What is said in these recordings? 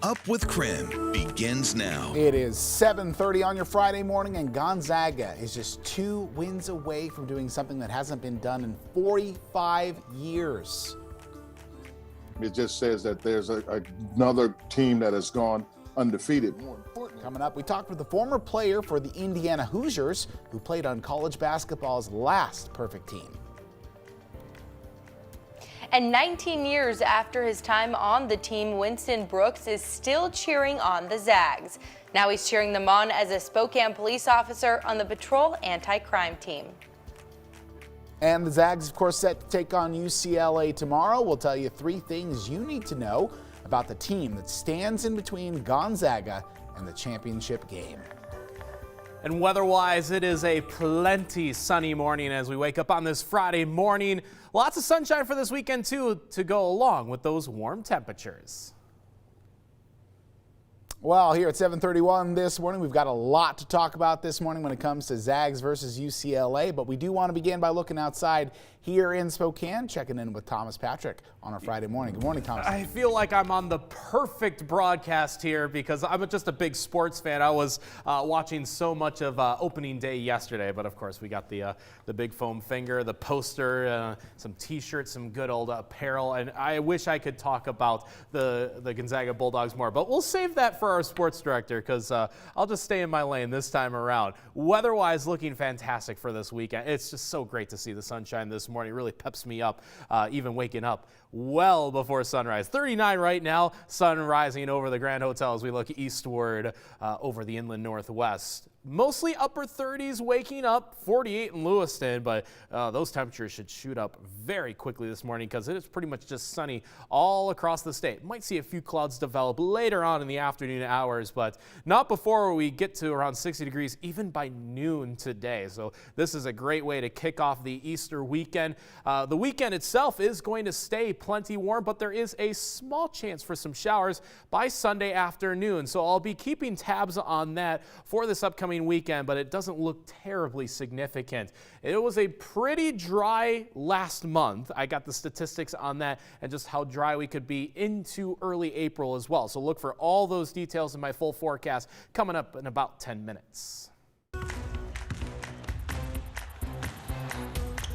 Up with KREM begins now. It is 7:30 on your Friday morning, and Gonzaga is just 2 wins away from doing something that hasn't been done in 45 years. It just says that there's another team that has gone undefeated. More important. Coming up, we talked with the former player for the Indiana Hoosiers who played on college basketball's last perfect team. And 19 years after his time on the team, Winston Brooks is still cheering on the Zags. Now he's cheering them on as a Spokane police officer on the patrol anti-crime team. And the Zags, of course, set to take on UCLA tomorrow. We'll tell you 3 things you need to know about the team that stands in between Gonzaga and the championship game. And weather-wise, it is a plenty sunny morning as we wake up on this Friday morning. Lots of sunshine for this weekend, too, to go along with those warm temperatures. Well, here at 7:31 this morning, we've got a lot to talk about this morning when it comes to Zags versus UCLA, but we do want to begin by looking outside here in Spokane, checking in with Thomas Patrick on a Friday morning. Good morning, Thomas. I feel like I'm on the perfect broadcast here because I'm just a big sports fan. I was watching so much of opening day yesterday, but of course we got the big foam finger, the poster, some T-shirts, some good old apparel, and I wish I could talk about the Gonzaga Bulldogs more, but we'll save that for our sports director because I'll just stay in my lane this time around. Weather-wise, looking fantastic for this weekend. It's just so great to see the sunshine this morning. It really peps me up, even waking up well before sunrise. 39 right now, sun rising over the Grand Hotel as we look eastward over the inland northwest. Mostly upper 30s waking up, 48 in Lewiston, but those temperatures should shoot up very quickly this morning because it is pretty much just sunny all across the state. Might see a few clouds develop later on in the afternoon hours, but not before we get to around 60 degrees, even by noon today. So this is a great way to kick off the Easter weekend. The weekend itself is going to stay plenty warm, but there is a small chance for some showers by Sunday afternoon. So I'll be keeping tabs on that for this upcoming weekend, but it doesn't look terribly significant. It was a pretty dry last month. I got the statistics on that and just how dry we could be into early April as well. So look for all those details in my full forecast coming up in about 10 minutes.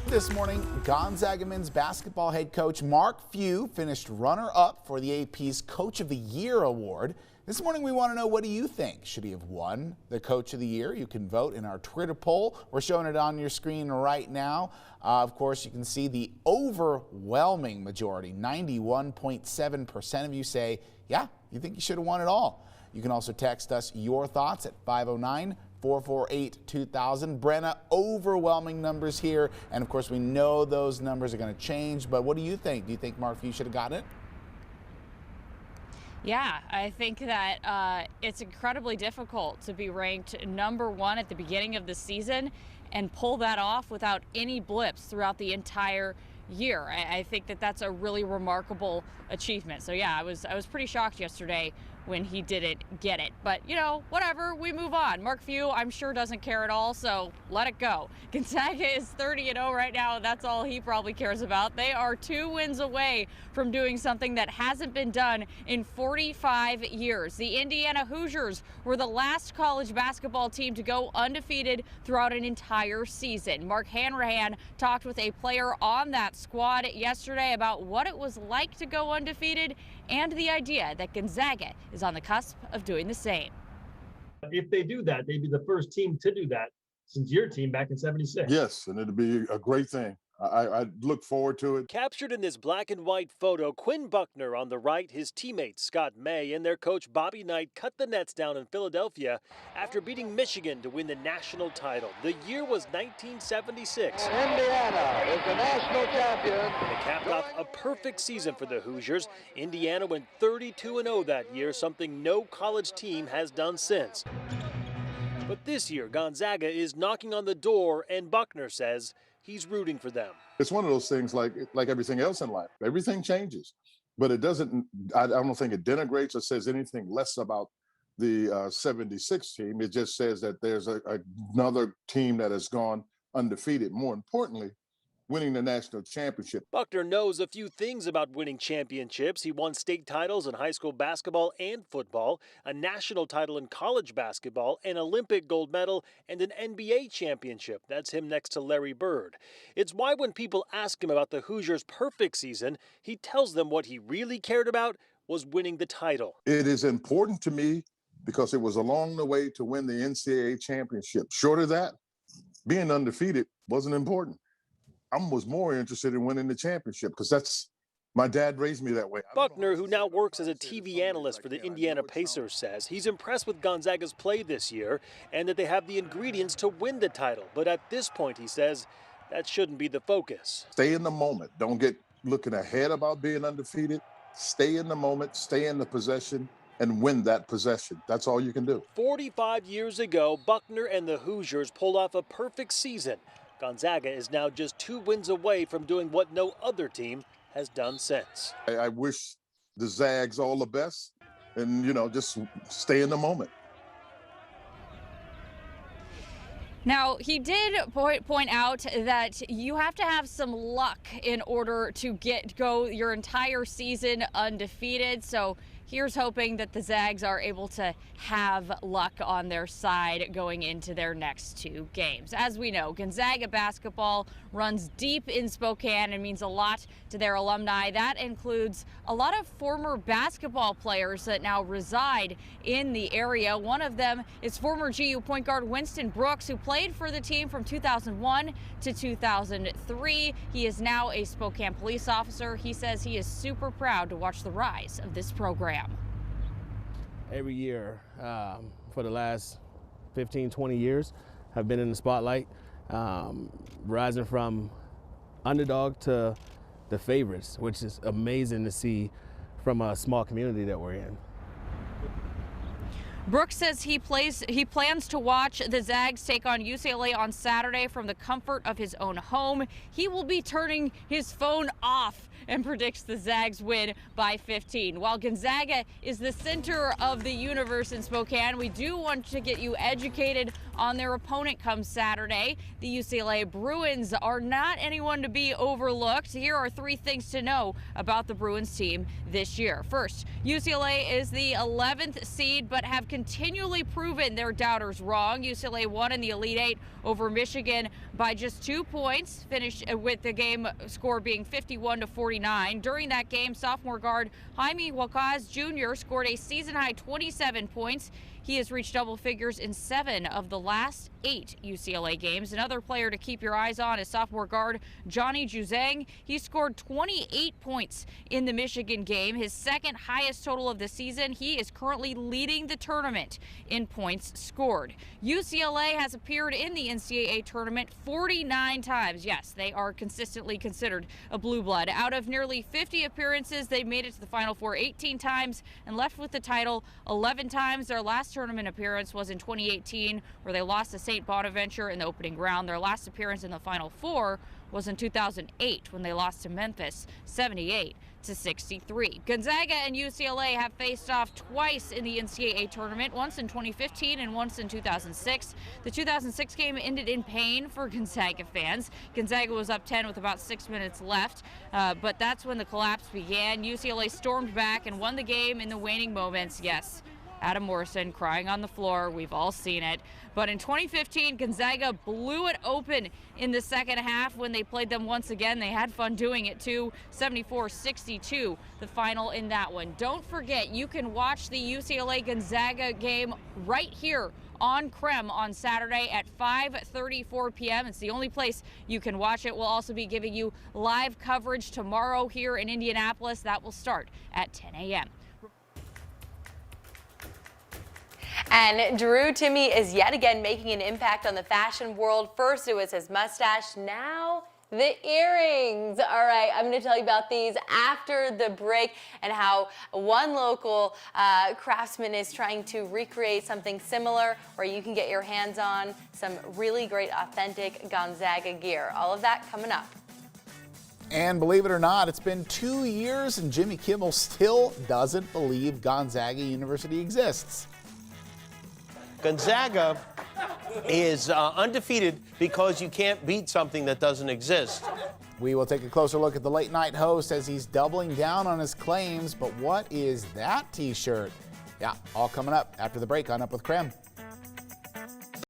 This morning, Gonzaga men's basketball head coach Mark Few finished runner-up for the AP's Coach of the Year award. This morning, we want to know, what do you think? Should he have won the Coach of the Year? You can vote in our Twitter poll. We're showing it on your screen right now. Of course, you can see the overwhelming majority, 91.7% of you say, yeah, you think you should have won it all. You can also text us your thoughts at 509-448-2000. Brenna, overwhelming numbers here. And of course, we know those numbers are going to change. But what do you think? Do you think Mark Few should have gotten it? Yeah, I think that it's incredibly difficult to be ranked #1 at the beginning of the season and pull that off without any blips throughout the entire year. I think that that's a really remarkable achievement. So yeah, I was pretty shocked yesterday when he didn't get it. But, you know, whatever, we move on. Mark Few, I'm sure, doesn't care at all, so let it go. Gonzaga is 30-0 right now. That's all he probably cares about. They are 2 wins away from doing something that hasn't been done in 45 years. The Indiana Hoosiers were the last college basketball team to go undefeated throughout an entire season. Mark Hanrahan talked with a player on that squad yesterday about what it was like to go undefeated and the idea that Gonzaga is on the cusp of doing the same. If they do that, they'd be the first team to do that since your team back in '76. Yes, and it'll be a great thing. I look forward to it. Captured in this black and white photo, Quinn Buckner on the right, his teammates Scott May and their coach Bobby Knight cut the nets down in Philadelphia after beating Michigan to win the national title. The year was 1976. Indiana is the national champion. And it capped off a perfect season for the Hoosiers. Indiana went 32-0 that year, something no college team has done since. But this year, Gonzaga is knocking on the door, and Buckner says he's rooting for them. It's one of those things like everything else in life. Everything changes, but it doesn't, I don't think it denigrates or says anything less about the 76 team. It just says that there's another team that has gone undefeated. More importantly, winning the national championship. Buckner knows a few things about winning championships. He won state titles in high school basketball and football, a national title in college basketball, an Olympic gold medal, and an NBA championship. That's him next to Larry Bird. It's why when people ask him about the Hoosiers' perfect season, he tells them what he really cared about was winning the title. It is important to me because it was along the way to win the NCAA championship. Short of that, being undefeated wasn't important. I was more interested in winning the championship because that's my dad raised me that way. Buckner, who now works as a TV analyst for the Indiana Pacers, says he's impressed with Gonzaga's play this year and that they have the ingredients to win the title. But at this point, he says, that shouldn't be the focus. Stay in the moment. Don't get looking ahead about being undefeated. Stay in the moment, stay in the possession, and win that possession. That's all you can do. 45 years ago, Buckner and the Hoosiers pulled off a perfect season. Gonzaga is now just 2 wins away from doing what no other team has done since. I wish the Zags all the best and, just stay in the moment. Now, he did point out that you have to have some luck in order to go your entire season undefeated. So here's hoping that the Zags are able to have luck on their side going into their next 2 games. As we know, Gonzaga basketball runs deep in Spokane and means a lot to their alumni. That includes a lot of former basketball players that now reside in the area. One of them is former GU point guard Winston Brooks, who played for the team from 2001 to 2003. He is now a Spokane police officer. He says he is super proud to watch the rise of this program. Every year for the last 15, 20 years, I've been in the spotlight, rising from underdog to the favorites, which is amazing to see from a small community that we're in. Brooks says he plans to watch the Zags take on UCLA on Saturday from the comfort of his own home. He will be turning his phone off and predicts the Zags win by 15. While Gonzaga is the center of the universe in Spokane, we do want to get you educated on their opponent come Saturday. The UCLA Bruins are not anyone to be overlooked. Here are 3 things to know about the Bruins team this year. First, UCLA is the 11th seed, but have continually proven their doubters wrong. UCLA won in the Elite 8 over Michigan by just 2 points, finished with the game score being 51-49. During that game, sophomore guard Jaime Wacaz Jr. scored a season-high 27 points. He has reached double figures in 7 of the last 8 UCLA games. Another player to keep your eyes on is sophomore guard Johnny Juzang. He scored 28 points in the Michigan game, his second highest total of the season. He is currently leading the tournament in points scored. UCLA has appeared in the NCAA tournament 49 times. Yes, they are consistently considered a blue blood. Out of nearly 50 appearances, they made it to the Final Four 18 times and left with the title 11 times. Their last tournament appearance was in 2018, where they lost to St. Bonaventure in the opening round. Their last appearance in the Final Four was in 2008, when they lost to Memphis 78-63. Gonzaga and UCLA have faced off twice in the NCAA tournament, once in 2015 and once in 2006. The 2006 game ended in pain for Gonzaga fans. Gonzaga was up 10 with about 6 minutes left, but that's when the collapse began. UCLA stormed back and won the game in the waning moments. Yes, Adam Morrison crying on the floor. We've all seen it. But in 2015, Gonzaga blew it open in the second half when they played them once again. They had fun doing it too. 74-62, the final in that one. Don't forget, you can watch the UCLA Gonzaga game right here on KREM on Saturday at 5:34 p.m. It's the only place you can watch it. We'll also be giving you live coverage tomorrow here in Indianapolis. That will start at 10 a.m. And Drew Timmy is yet again making an impact on the fashion world. First it was his mustache, now the earrings. All right, I'm going to tell you about these after the break and how one local craftsman is trying to recreate something similar where you can get your hands on some really great authentic Gonzaga gear. All of that coming up. And believe it or not, it's been 2 years and Jimmy Kimmel still doesn't believe Gonzaga University exists. Gonzaga is undefeated because you can't beat something that doesn't exist. We will take a closer look at the late night host as he's doubling down on his claims. But what is that T-shirt? Yeah, all coming up after the break on Up with KREM.